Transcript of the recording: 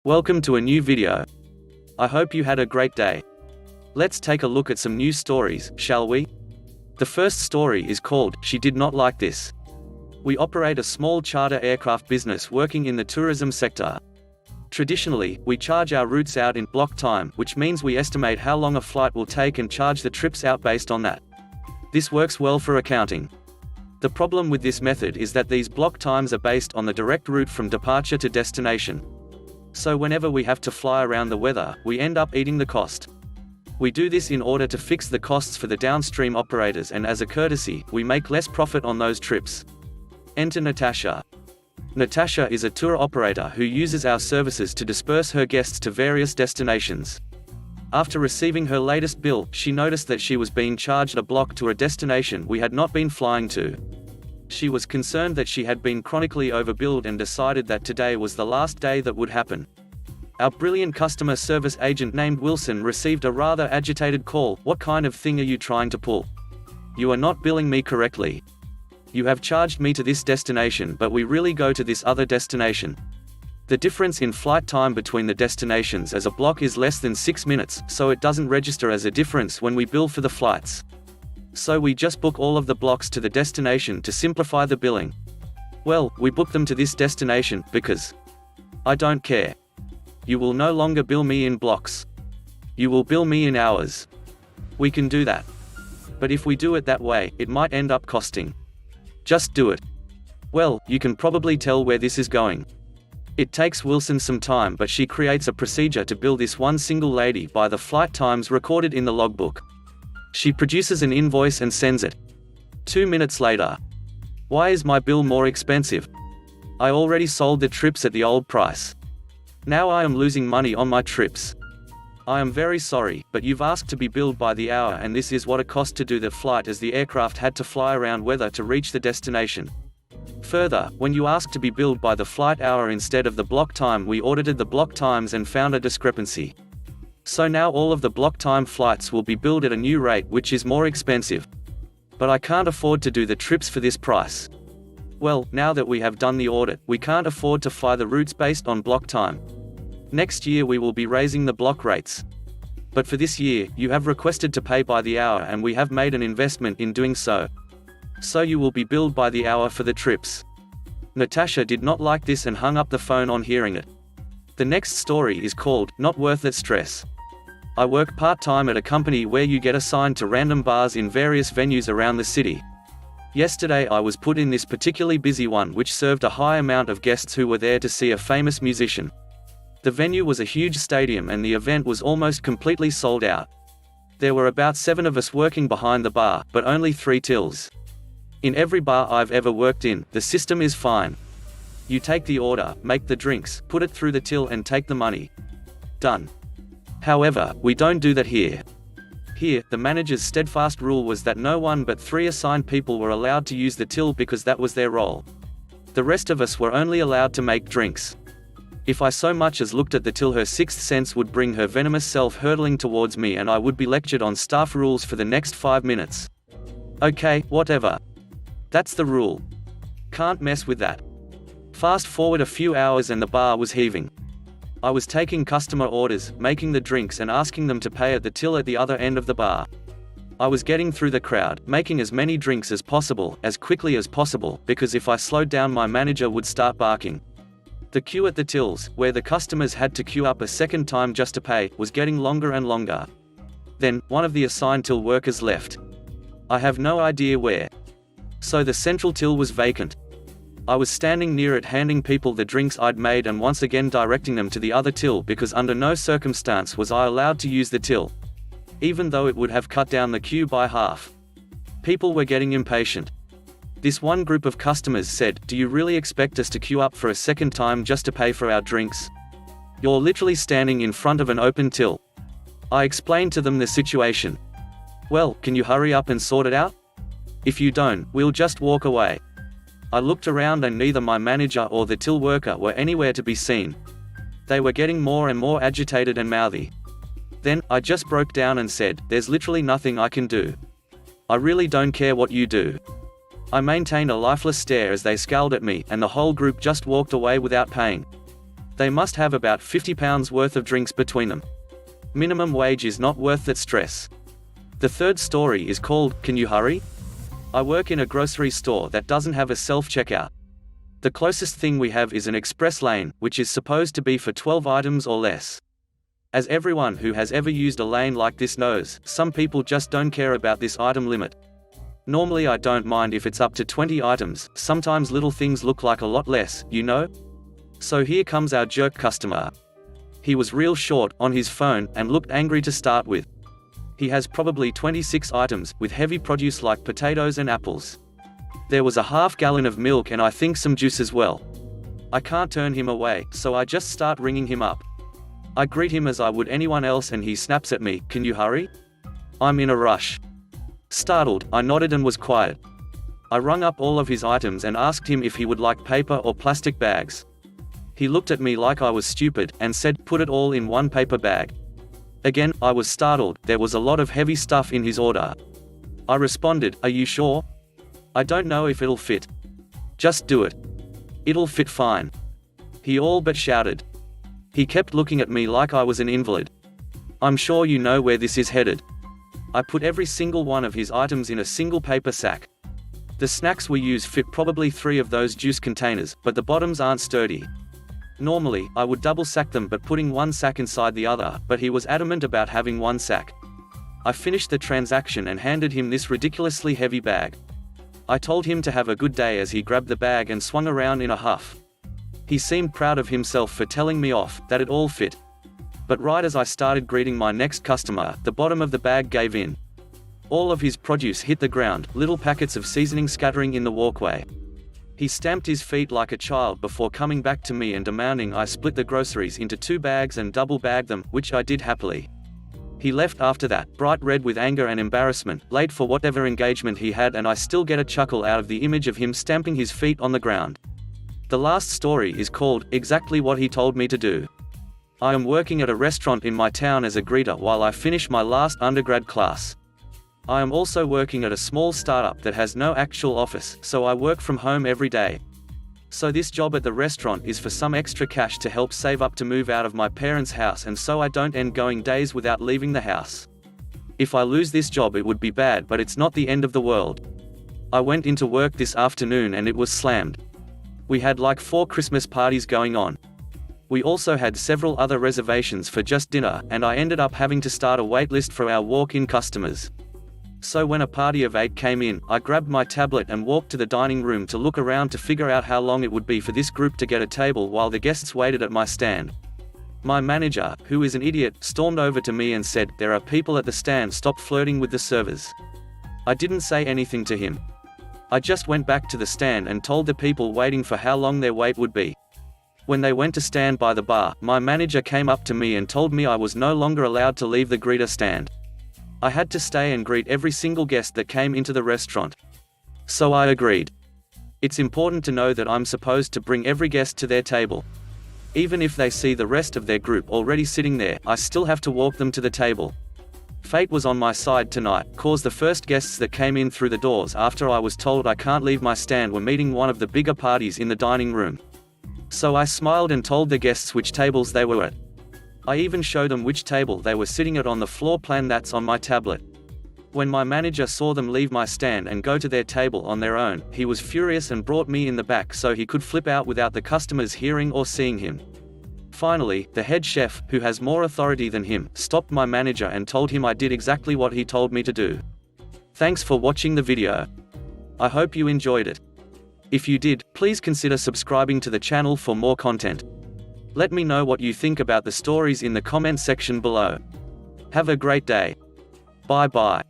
Welcome to a new video. I hope you had a great day. Let's take a look at some news stories, shall we? The first story is called, "She Did Not Like This." We operate a small charter aircraft business working in the tourism sector. Traditionally, we charge our routes out in block time, which means we estimate how long a flight will take and charge the trips out based on that. This works well for accounting. The problem with this method is that these block times are based on the direct route from departure to destination. So whenever we have to fly around the weather, we end up eating the cost. We do this in order to fix the costs for the downstream operators, and as a courtesy, we make less profit on those trips. Enter Natasha. Natasha is a tour operator who uses our services to disperse her guests to various destinations. After receiving her latest bill, she noticed that she was being charged a block to a destination we had not been flying to. She was concerned that she had been chronically overbilled and decided that today was the last day that would happen. Our brilliant customer service agent named Wilson received a rather agitated call. "What kind of thing are you trying to pull? You are not billing me correctly. You have charged me to this destination, but we really go to this other destination. The difference in flight time between the destinations as a block is less than 6 minutes, so it doesn't register as a difference when we bill for the flights. So we just book all of the blocks to the destination to simplify the billing. Well, we book them to this destination, because I don't care. You will no longer bill me in blocks. You will bill me in hours. We can do that. But if we do it that way, it might end up costing. Just do it." Well, you can probably tell where this is going. It takes Wilson some time, but she creates a procedure to bill this one single lady by the flight times recorded in the logbook. She produces an invoice and sends it. 2 minutes later. "Why is my bill more expensive? I already sold the trips at the old price. Now I am losing money on my trips. I am very sorry, but you've asked to be billed by the hour, and this is what it cost to do the flight, as the aircraft had to fly around weather to reach the destination. Further, when you asked to be billed by the flight hour instead of the block time, we audited the block times and found a discrepancy. So now all of the block time flights will be billed at a new rate, which is more expensive. But I can't afford to do the trips for this price. Well, now that we have done the audit, we can't afford to fly the routes based on block time. Next year we will be raising the block rates. But for this year, you have requested to pay by the hour, and we have made an investment in doing so. So you will be billed by the hour for the trips." Natasha did not like this and hung up the phone on hearing it. The next story is called, "Not Worth It Stress." I work part-time at a company where you get assigned to random bars in various venues around the city. Yesterday I was put in this particularly busy one, which served a high amount of guests who were there to see a famous musician. The venue was a huge stadium, and the event was almost completely sold out. There were about 7 of us working behind the bar, but only 3 tills. In every bar I've ever worked in, the system is fine. You take the order, make the drinks, put it through the till and take the money. Done. However, we don't do that here. Here, the manager's steadfast rule was that no one but 3 assigned people were allowed to use the till because that was their role. The rest of us were only allowed to make drinks. If I so much as looked at the till, her sixth sense would bring her venomous self hurtling towards me, and I would be lectured on staff rules for the next 5 minutes. Okay, whatever. That's the rule. Can't mess with that. Fast forward a few hours and the bar was heaving. I was taking customer orders, making the drinks and asking them to pay at the till at the other end of the bar. I was getting through the crowd, making as many drinks as possible, as quickly as possible, because if I slowed down my manager would start barking. The queue at the tills, where the customers had to queue up a second time just to pay, was getting longer and longer. Then, one of the assigned till workers left. I have no idea where. So the central till was vacant. I was standing near it handing people the drinks I'd made and once again directing them to the other till, because under no circumstance was I allowed to use the till, even though it would have cut down the queue by half. People were getting impatient. This one group of customers said, "Do you really expect us to queue up for a second time just to pay for our drinks? You're literally standing in front of an open till." I explained to them the situation. "Well, can you hurry up and sort it out? If you don't, we'll just walk away." I looked around and neither my manager or the till worker were anywhere to be seen. They were getting more and more agitated and mouthy. Then, I just broke down and said, "There's literally nothing I can do. I really don't care what you do." I maintained a lifeless stare as they scowled at me, and the whole group just walked away without paying. They must have about £50 worth of drinks between them. Minimum wage is not worth that stress. The third story is called, Can You Hurry? I work in a grocery store that doesn't have a self-checkout. The closest thing we have is an express lane, which is supposed to be for 12 items or less. As everyone who has ever used a lane like this knows, some people just don't care about this item limit. Normally I don't mind if it's up to 20 items, sometimes little things look like a lot less, you know? So here comes our jerk customer. He was real short, on his phone, and looked angry to start with. He has probably 26 items, with heavy produce like potatoes and apples. There was a half gallon of milk and I think some juice as well. I can't turn him away, so I just start ringing him up. I greet him as I would anyone else and he snaps at me, Can you hurry? I'm in a rush. Startled, I nodded and was quiet. I rung up all of his items and asked him if he would like paper or plastic bags. He looked at me like I was stupid, and said, put it all in one paper bag. Again, I was startled, there was a lot of heavy stuff in his order. I responded, Are you sure? I don't know if it'll fit. Just do it. It'll fit fine. He all but shouted. He kept looking at me like I was an invalid. I'm sure you know where this is headed. I put every single one of his items in a single paper sack. The snacks we use fit probably 3 of those juice containers, but the bottoms aren't sturdy. Normally, I would double sack them but putting one sack inside the other, but he was adamant about having one sack. I finished the transaction and handed him this ridiculously heavy bag. I told him to have a good day as he grabbed the bag and swung around in a huff. He seemed proud of himself for telling me off, that it all fit. But right as I started greeting my next customer, the bottom of the bag gave in. All of his produce hit the ground, little packets of seasoning scattering in the walkway. He stamped his feet like a child before coming back to me and demanding I split the groceries into 2 bags and double bag them, which I did happily. He left after that, bright red with anger and embarrassment, late for whatever engagement he had, and I still get a chuckle out of the image of him stamping his feet on the ground. The last story is called, Exactly What He Told Me to Do. I am working at a restaurant in my town as a greeter while I finish my last undergrad class. I am also working at a small startup that has no actual office, so I work from home every day. So this job at the restaurant is for some extra cash to help save up to move out of my parents' house, and so I don't end going days without leaving the house. If I lose this job it would be bad, but it's not the end of the world. I went into work this afternoon and it was slammed. We had like 4 Christmas parties going on. We also had several other reservations for just dinner, and I ended up having to start a wait list for our walk-in customers. So when a party of 8 came in, I grabbed my tablet and walked to the dining room to look around to figure out how long it would be for this group to get a table while the guests waited at my stand. My manager, who is an idiot, stormed over to me and said, There are people at the stand, stop flirting with the servers. I didn't say anything to him. I just went back to the stand and told the people waiting for how long their wait would be. When they went to stand by the bar, my manager came up to me and told me I was no longer allowed to leave the greeter stand. I had to stay and greet every single guest that came into the restaurant. So I agreed. It's important to know that I'm supposed to bring every guest to their table. Even if they see the rest of their group already sitting there, I still have to walk them to the table. Fate was on my side tonight, cause the first guests that came in through the doors after I was told I can't leave my stand were meeting one of the bigger parties in the dining room. So I smiled and told the guests which tables they were at. I even showed them which table they were sitting at on the floor plan that's on my tablet. When my manager saw them leave my stand and go to their table on their own, he was furious and brought me in the back so he could flip out without the customers hearing or seeing him. Finally, the head chef, who has more authority than him, stopped my manager and told him I did exactly what he told me to do. Thanks for watching the video. I hope you enjoyed it. If you did, please consider subscribing to the channel for more content. Let me know what you think about the stories in the comment section below. Have a great day. Bye bye.